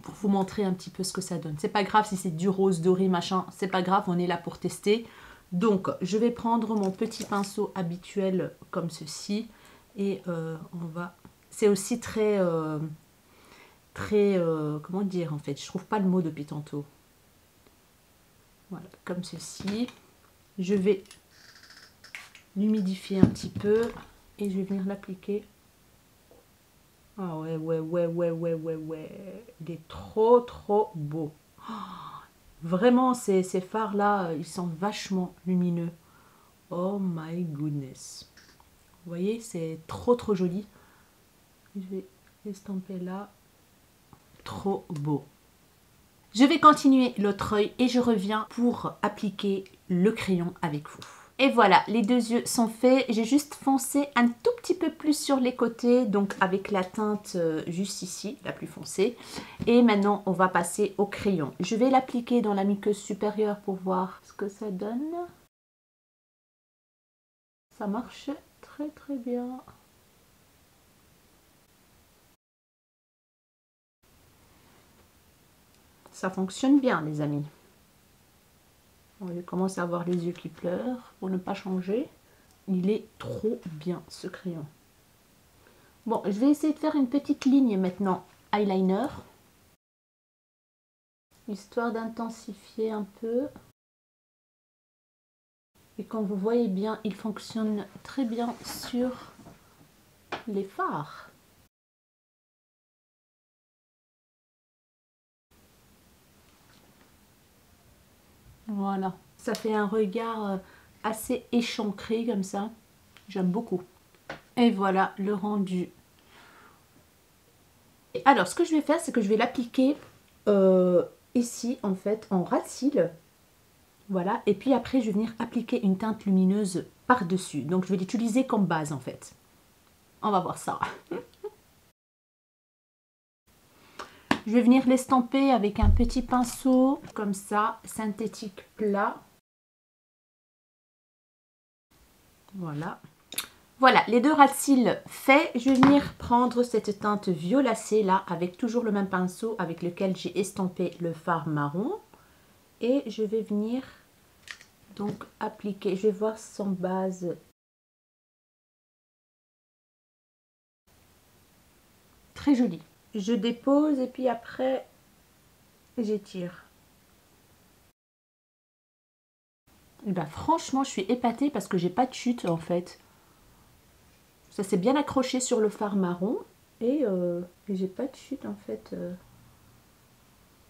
Pour vous montrer un petit peu ce que ça donne. C'est pas grave si c'est du rose doré, machin. C'est pas grave, on est là pour tester. Donc, je vais prendre mon petit pinceau habituel comme ceci. Et on va... C'est aussi très... comment dire en fait, je trouve pas le mot depuis tantôt. Voilà, comme ceci. Je vais l'humidifier un petit peu et je vais venir l'appliquer. Ah ouais, il est trop beau. Oh, vraiment, ces fards là, ils sont vachement lumineux. Oh my goodness. Vous voyez, c'est trop joli. Je vais estamper là. Trop beau. Je vais continuer l'autre œil et je reviens pour appliquer le crayon avec vous. Et voilà, les deux yeux sont faits. J'ai juste foncé un tout petit peu plus sur les côtés, donc avec la teinte juste ici, la plus foncée. Et maintenant, on va passer au crayon. Je vais l'appliquer dans la muqueuse supérieure pour voir ce que ça donne. Ça marche très bien. Ça fonctionne bien, les amis. Je commence à avoir les yeux qui pleurent pour ne pas changer. Il est trop bien ce crayon. Bon, je vais essayer de faire une petite ligne maintenant eyeliner. Histoire d'intensifier un peu. Et comme vous voyez bien, il fonctionne très bien sur les fards. Voilà. Ça fait un regard assez échancré comme ça. J'aime beaucoup. Et voilà le rendu. Alors, ce que je vais faire, c'est que je vais l'appliquer ici, en fait, en ras de cils. Voilà. Et puis après, je vais venir appliquer une teinte lumineuse par-dessus. Donc, je vais l'utiliser comme base, en fait. On va voir ça. Je vais venir l'estamper avec un petit pinceau, comme ça, synthétique plat. Voilà. Voilà, les deux ras de cils faits. Je vais venir prendre cette teinte violacée là, avec toujours le même pinceau avec lequel j'ai estampé le fard marron. Et je vais venir donc appliquer, je vais voir son base. Très joli. Je dépose et puis après, j'étire. Et ben franchement, je suis épatée parce que j'ai pas de chute en fait. Ça s'est bien accroché sur le fard marron et j'ai pas de chute en fait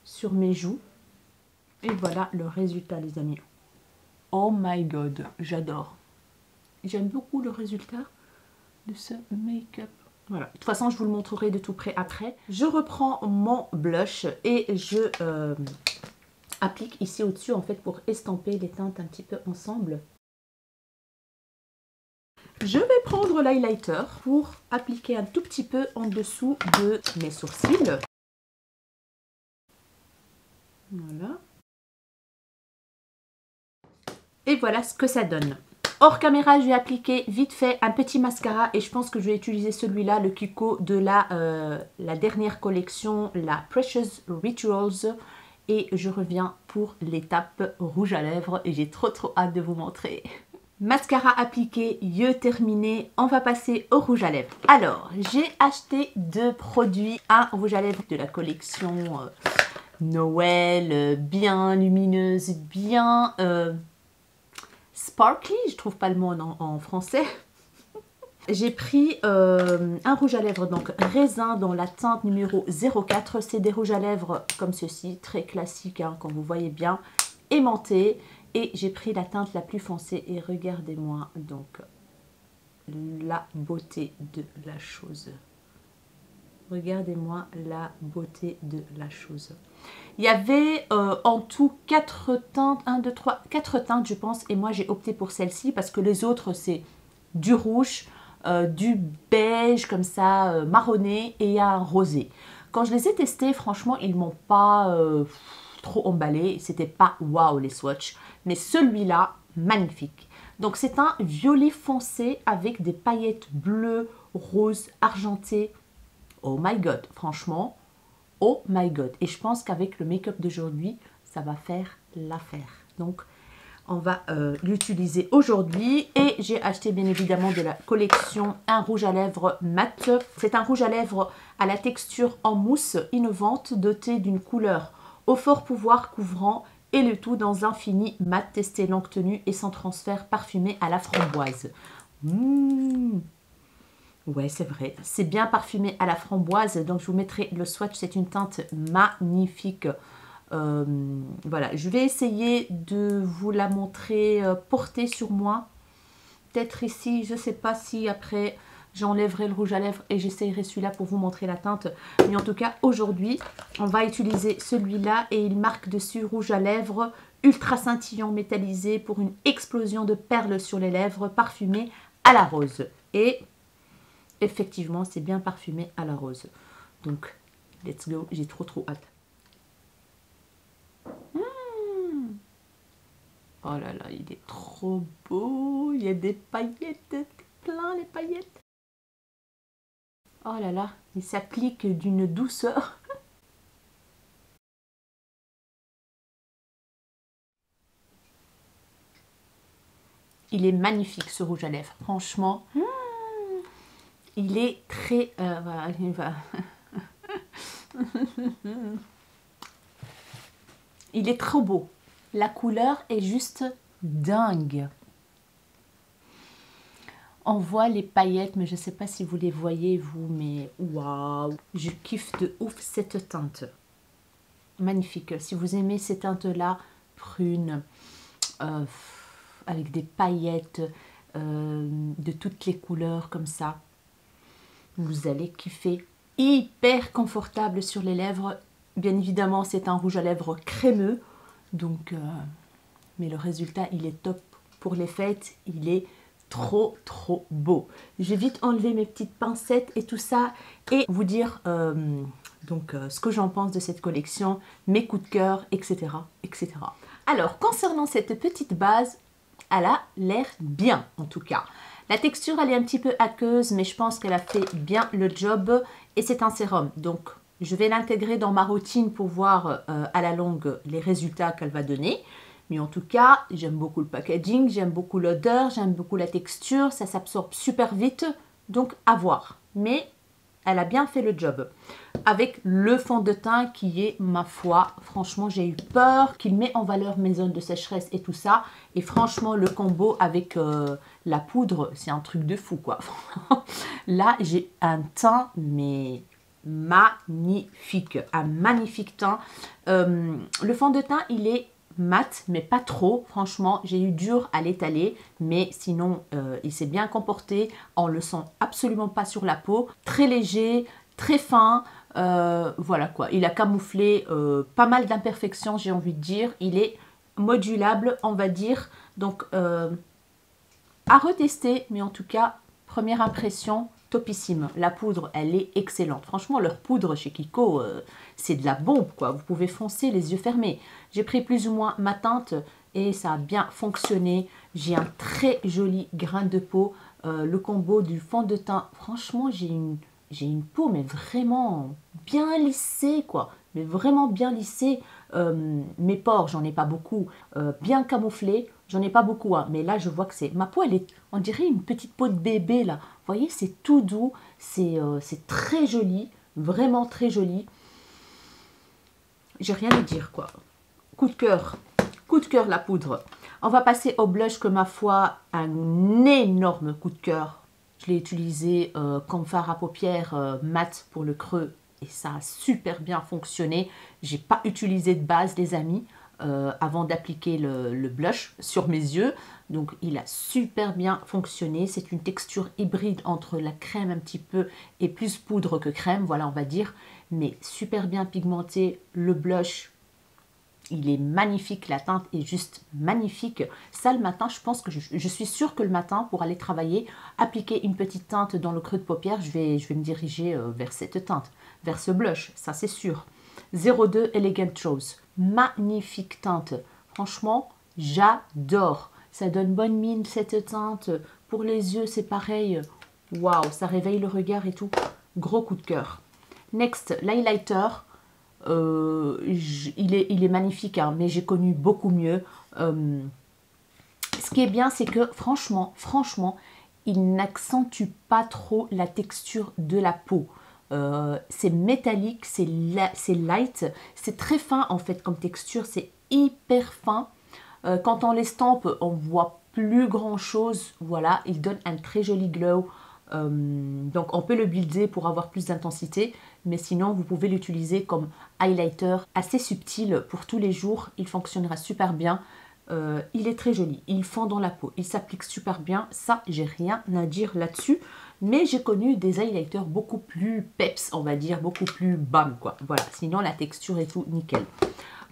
sur mes joues. Et voilà le résultat les amis. Oh my god, j'adore. J'aime beaucoup le résultat de ce make-up. Voilà, de toute façon je vous le montrerai de tout près après. Je reprends mon blush et je applique ici au-dessus en fait pour estamper les teintes un petit peu ensemble. Je vais prendre l'highlighter pour appliquer un tout petit peu en dessous de mes sourcils. Voilà. Et voilà ce que ça donne. Hors caméra, je vais appliquer vite fait un petit mascara et je pense que je vais utiliser celui-là, le Kiko de la dernière collection, la Precious Rituals. Et je reviens pour l'étape rouge à lèvres et j'ai trop hâte de vous montrer. Mascara appliqué, yeux terminés, on va passer au rouge à lèvres. Alors, j'ai acheté deux produits. Un rouge à lèvres de la collection Noël, bien lumineuse, bien sparkly, je trouve pas le mot en français. J'ai pris un rouge à lèvres, donc raisin dans la teinte numéro 04. C'est des rouges à lèvres comme ceci, très classiques, hein, comme vous voyez bien, aimantés. Et j'ai pris la teinte la plus foncée et regardez-moi donc la beauté de la chose. Regardez-moi la beauté de la chose. Il y avait en tout 4 teintes, 1, 2, 3, 4 teintes je pense. Et moi j'ai opté pour celle-ci parce que les autres c'est du rouge, du beige comme ça, marronné et un rosé. Quand je les ai testés, franchement ils m'ont pas trop emballé. C'était pas waouh les swatchs. Mais celui-là, magnifique. Donc c'est un violet foncé avec des paillettes bleues, roses, argentées. Oh my god, franchement, oh my god. Et je pense qu'avec le make-up d'aujourd'hui, ça va faire l'affaire. Donc On va l'utiliser aujourd'hui. Et j'ai acheté bien évidemment de la collection un rouge à lèvres mat. C'est un rouge à lèvres à la texture en mousse innovante, doté d'une couleur au fort pouvoir couvrant et le tout dans un fini mat testé longue tenue et sans transfert, parfumé à la framboise. Ouais, c'est vrai. C'est bien parfumé à la framboise. Donc, je vous mettrai le swatch. C'est une teinte magnifique. Voilà, je vais essayer de vous la montrer portée sur moi. Peut-être ici, je ne sais pas si après j'enlèverai le rouge à lèvres et j'essayerai celui-là pour vous montrer la teinte. Mais en tout cas, aujourd'hui, on va utiliser celui-là et il marque dessus rouge à lèvres ultra scintillant métallisé pour une explosion de perles sur les lèvres, parfumé à la rose. Et effectivement, c'est bien parfumé à la rose. Donc, let's go, j'ai trop hâte. Oh là là, il est trop beau. Il y a des paillettes, plein les paillettes. Oh là là, il s'applique d'une douceur. Il est magnifique ce rouge à lèvres, franchement. Il est très... voilà, il va... Il est trop beau. La couleur est juste dingue. On voit les paillettes, mais je ne sais pas si vous les voyez, vous, mais waouh! Je kiffe de ouf cette teinte. Magnifique. Si vous aimez ces teintes-là, prunes, avec des paillettes de toutes les couleurs comme ça, vous allez kiffer. Hyper confortable sur les lèvres. Bien évidemment, c'est un rouge à lèvres crémeux. Donc, mais le résultat, il est top pour les fêtes. Il est trop beau. Je vais vite enlever mes petites pincettes et tout ça et vous dire ce que j'en pense de cette collection, mes coups de cœur, etc. etc. Alors, concernant cette petite base, elle a l'air bien en tout cas. La texture, elle est un petit peu aqueuse, mais je pense qu'elle a fait bien le job. Et c'est un sérum, donc je vais l'intégrer dans ma routine pour voir à la longue les résultats qu'elle va donner. Mais en tout cas, j'aime beaucoup le packaging, j'aime beaucoup l'odeur, j'aime beaucoup la texture, ça s'absorbe super vite, donc à voir. Mais elle a bien fait le job. Avec le fond de teint qui est, ma foi, franchement, j'ai eu peur qu'il met en valeur mes zones de sécheresse et tout ça. Et franchement, le combo avec la poudre, c'est un truc de fou, quoi. Là, j'ai un teint, mais magnifique. Un magnifique teint. Le fond de teint, il est mat, mais pas trop. Franchement, j'ai eu dur à l'étaler, mais sinon, il s'est bien comporté. On le sent absolument pas sur la peau. Très léger, très fin. Voilà quoi. Il a camouflé pas mal d'imperfections, j'ai envie de dire. Il est modulable, on va dire. Donc, à retester, mais en tout cas, première impression, topissime. La poudre, elle est excellente. Franchement, leur poudre chez Kiko, c'est de la bombe, quoi. Vous pouvez foncer les yeux fermés. J'ai pris plus ou moins ma teinte et ça a bien fonctionné. J'ai un très joli grain de peau. Le combo du fond de teint, franchement, j'ai une peau, mais vraiment bien lissée, quoi. Mais vraiment bien lissée. Mes pores, j'en ai pas beaucoup. Bien camouflés, j'en ai pas beaucoup. Hein. Mais là, je vois que c'est... Ma peau, elle est, on dirait une petite peau de bébé, là. Vous voyez, c'est tout doux. C'est très joli. Vraiment très joli. J'ai rien à dire, quoi. Coup de cœur. Coup de cœur, la poudre. On va passer au blush que, ma foi, un énorme coup de cœur. Je l'ai utilisé comme fard à paupières mat pour le creux et ça a super bien fonctionné. J'ai pas utilisé de base, les amis, avant d'appliquer le blush sur mes yeux. Donc, il a super bien fonctionné. C'est une texture hybride entre la crème un petit peu et plus poudre que crème, voilà, on va dire. Mais super bien pigmenté. Le blush, il est magnifique, la teinte est juste magnifique. Ça, le matin, je pense que je suis sûre que le matin, pour aller travailler, appliquer une petite teinte dans le creux de paupière, je vais me diriger vers cette teinte, vers ce blush, ça c'est sûr. 02 Elegant Rose, magnifique teinte. Franchement, j'adore. Ça donne bonne mine cette teinte. Pour les yeux, c'est pareil. Waouh, ça réveille le regard et tout. Gros coup de cœur. Next, l'highlighter. Il est magnifique, hein, mais j'ai connu beaucoup mieux. qui est bien, c'est que franchement, il n'accentue pas trop la texture de la peau. C'est métallique, c'est light, c'est très fin en fait comme texture, c'est hyper fin. Quand on l'estampe, on voit plus grand chose. Voilà, il donne un très joli glow. Donc on peut le builder pour avoir plus d'intensité, mais sinon vous pouvez l'utiliser comme highlighter assez subtil pour tous les jours. Il fonctionnera super bien. Il est très joli, il fond dans la peau, il s'applique super bien. Ça, j'ai rien à dire là-dessus. Mais j'ai connu des highlighters beaucoup plus peps, on va dire, beaucoup plus bam quoi. Voilà, sinon la texture et tout, nickel.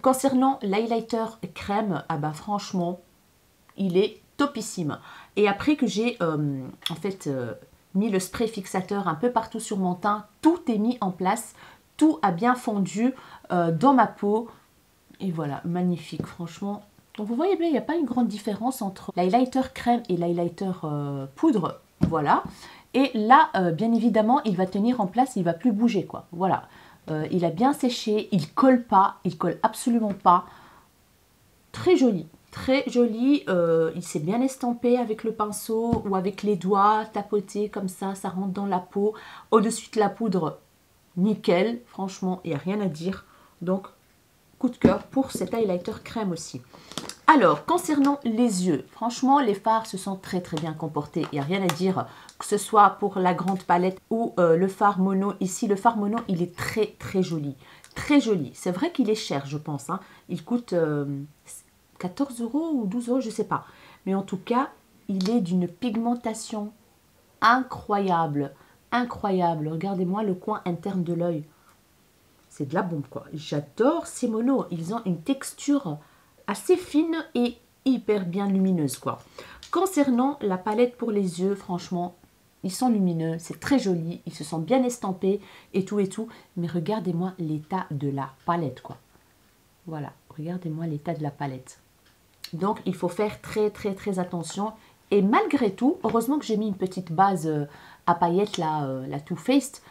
Concernant l'highlighter crème, ah bah franchement, il est topissime. Et après que j'ai en fait mis le spray fixateur un peu partout sur mon teint, tout est mis en place, tout a bien fondu dans ma peau. Et voilà, magnifique, franchement. Donc vous voyez bien, il n'y a pas une grande différence entre l'highlighter crème et l'highlighter poudre. Voilà. Et là, bien évidemment, il va tenir en place, il ne va plus bouger, quoi. Voilà. Il a bien séché, il colle pas, il colle absolument pas. Très joli, très joli. Il s'est bien estampé avec le pinceau ou avec les doigts, tapoté comme ça rentre dans la peau. Au-dessus de la poudre, nickel. Franchement, il n'y a rien à dire. Donc, coup de cœur pour cet highlighter crème aussi. Alors, concernant les yeux, franchement, les fards se sont très bien comportés. Il n'y a rien à dire, que ce soit pour la grande palette ou le fard mono. Ici, le fard mono, il est très joli. Très joli. C'est vrai qu'il est cher, je pense. Hein. Il coûte 14 € ou 12 €, je ne sais pas. Mais en tout cas, il est d'une pigmentation incroyable. Incroyable. Regardez-moi le coin interne de l'œil. C'est de la bombe, quoi. J'adore ces monos. Ils ont une texture assez fine et hyper bien lumineuse, quoi. Concernant la palette pour les yeux, franchement, ils sont lumineux, c'est très joli, ils se sont bien estampés et tout. Mais regardez-moi l'état de la palette, quoi. Voilà, regardez-moi l'état de la palette. Donc, il faut faire très attention. Et malgré tout, heureusement que j'ai mis une petite base à paillettes, la Too Faced.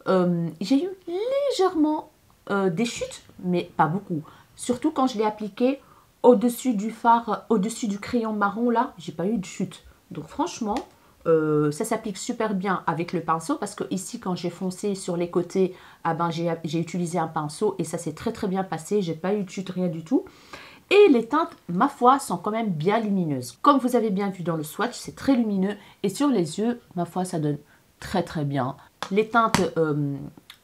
J'ai eu légèrement des chutes, mais pas beaucoup. Surtout quand je l'ai appliqué au-dessus du fard, au-dessus du crayon marron, là, j'ai pas eu de chute. Donc franchement, ça s'applique super bien avec le pinceau parce que ici, quand j'ai foncé sur les côtés, ah ben, j'ai utilisé un pinceau et ça s'est très bien passé. J'ai pas eu de chute, rien du tout. Et les teintes, ma foi, sont quand même bien lumineuses. Comme vous avez bien vu dans le swatch, c'est très lumineux. Et sur les yeux, ma foi, ça donne très bien. Les teintes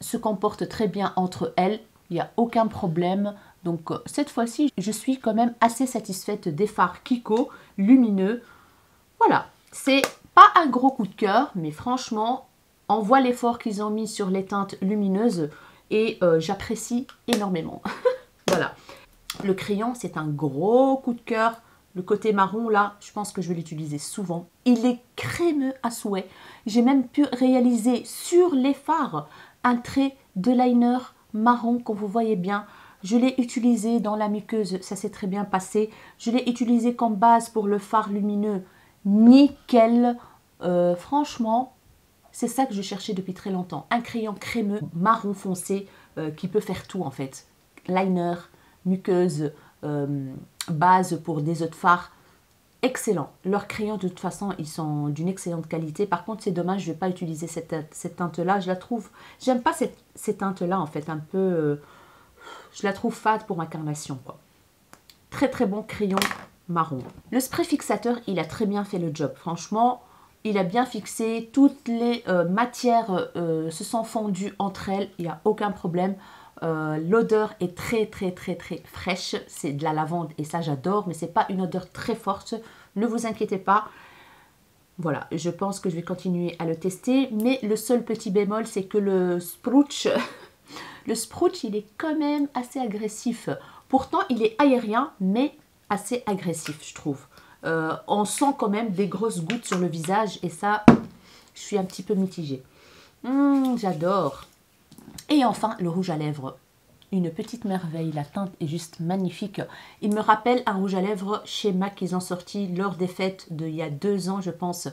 se comportent très bien entre elles. Il n'y a aucun problème. Donc cette fois-ci, je suis quand même assez satisfaite des fards Kiko lumineux. Voilà, c'est pas un gros coup de cœur, mais franchement, on voit l'effort qu'ils ont mis sur les teintes lumineuses et j'apprécie énormément. Voilà. Le crayon, c'est un gros coup de cœur. Le côté marron, là, je pense que je vais l'utiliser souvent. Il est crémeux à souhait. J'ai même pu réaliser sur les fards un trait de liner marron, comme vous voyez bien. Je l'ai utilisé dans la muqueuse, ça s'est très bien passé. Je l'ai utilisé comme base pour le fard lumineux. Nickel. Franchement, c'est ça que je cherchais depuis très longtemps. Un crayon crémeux, marron foncé, qui peut faire tout en fait. Liner, muqueuse, base pour des œufs de fard, excellent. Leurs crayons de toute façon ils sont d'une excellente qualité. Par contre c'est dommage, je ne vais pas utiliser cette teinte là, je la trouve, j'aime pas cette teinte là en fait, un peu, je la trouve fade pour ma carnation quoi. Très bon crayon marron. Le spray fixateur il a très bien fait le job, franchement il a bien fixé, toutes les matières se sont fondues entre elles, il n'y a aucun problème. L'odeur est très fraîche, c'est de la lavande et ça j'adore, mais c'est pas une odeur très forte, ne vous inquiétez pas. Voilà, je pense que je vais continuer à le tester, mais le seul petit bémol c'est que le sprouch, il est quand même assez agressif. Pourtant il est aérien, mais assez agressif je trouve. On sent quand même des grosses gouttes sur le visage et ça, je suis un petit peu mitigée. J'adore. Et enfin, le rouge à lèvres. Une petite merveille, la teinte est juste magnifique. Il me rappelle un rouge à lèvres chez MAC qu'ils ont sorti lors des fêtes d'il y a 2 ans, je pense.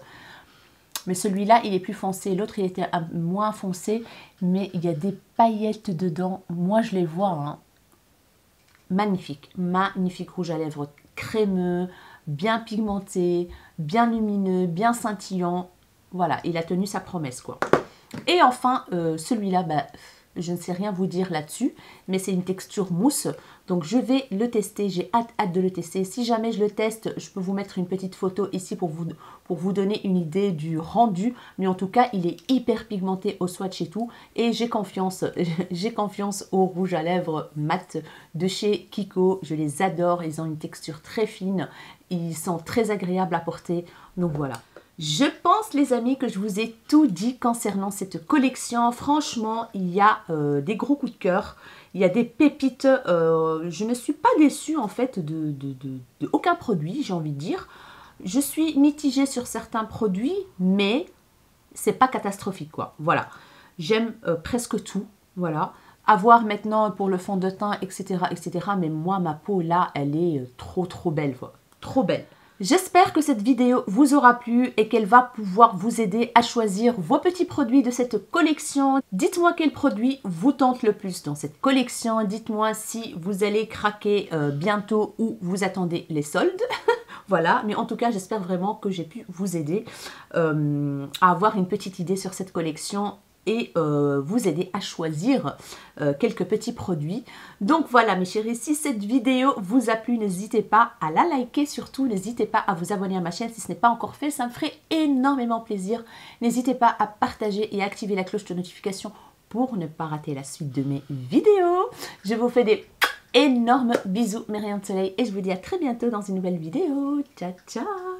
Mais celui-là, il est plus foncé. L'autre, il était moins foncé, mais il y a des paillettes dedans. Moi, je les vois. Hein. Magnifique, magnifique rouge à lèvres crémeux, bien pigmenté, bien lumineux, bien scintillant. Voilà, il a tenu sa promesse quoi. Et enfin, celui-là, bah, je ne sais rien vous dire là-dessus, mais c'est une texture mousse. Donc je vais le tester, j'ai hâte de le tester. Si jamais je le teste, je peux vous mettre une petite photo ici pour vous donner une idée du rendu. Mais en tout cas, il est hyper pigmenté au swatch et tout. Et j'ai confiance aux rouges à lèvres mat de chez Kiko. Je les adore, ils ont une texture très fine. Ils sont très agréables à porter. Donc voilà. Je pense les amis que je vous ai tout dit concernant cette collection. Franchement, il y a des gros coups de cœur. Il y a des pépites. Je ne suis pas déçue en fait de aucun produit, j'ai envie de dire. Je suis mitigée sur certains produits, mais c'est pas catastrophique quoi. Voilà. J'aime presque tout. Voilà. À voir maintenant pour le fond de teint, etc., etc. Mais moi, ma peau là, elle est trop belle. Quoi. Trop belle. J'espère que cette vidéo vous aura plu et qu'elle va pouvoir vous aider à choisir vos petits produits de cette collection. Dites-moi quel produit vous tente le plus dans cette collection. Dites-moi si vous allez craquer bientôt ou vous attendez les soldes. Voilà, mais en tout cas, j'espère vraiment que j'ai pu vous aider à avoir une petite idée sur cette collection et vous aider à choisir quelques petits produits. Donc voilà mes chéris, si cette vidéo vous a plu, n'hésitez pas à la liker, surtout n'hésitez pas à vous abonner à ma chaîne si ce n'est pas encore fait, ça me ferait énormément plaisir. N'hésitez pas à partager et à activer la cloche de notification pour ne pas rater la suite de mes vidéos. Je vous fais des énormes bisous mes rayons de soleil et je vous dis à très bientôt dans une nouvelle vidéo. Ciao ciao.